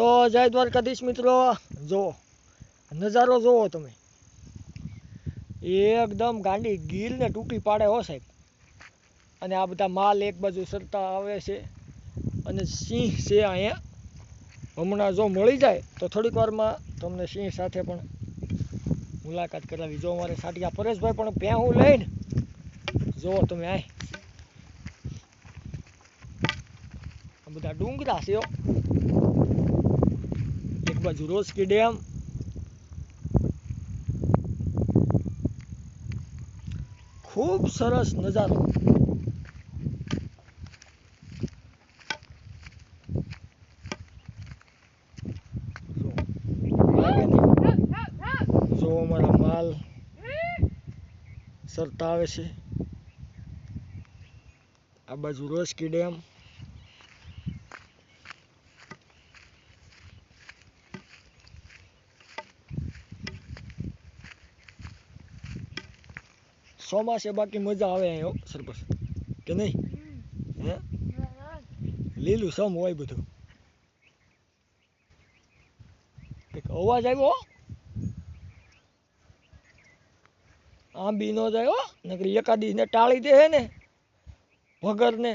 તો જય દ્વારકાધીશ મિત્રો, જો નજારો જોવો તમે, એકદમ ગાંડી ગીર ને તૂટી પાડે હો સાહેબ. અને આ બધા માલ એક બાજુ સરતા આવે છે અને સિંહ છે અહીંયા. હમણાં જો મળી જાય તો થોડીક વારમાં તમને સિંહ સાથે પણ મુલાકાત કરાવી. જો અમારે સાટિયા પરેશભાઈ પણ ભેહું લઈને જુઓ તમે, આ બધા ડુંગરા છે. એક બાજુ રોજકી ડેમ, ખૂબ સરસ નજારો. જો અમારા માલ સરતા આવે છે. આ બાજુ રોજકી ડેમ, ચોમાસે બાકી મજા આવે અહીં સરપંચ કે નહીં? હે, લીલું સમ હોય બધું. એક અવાજ આવ્યો, આંબી ન જાય હો, નકરી એકાદી ને ટાળી દે ને વગર ને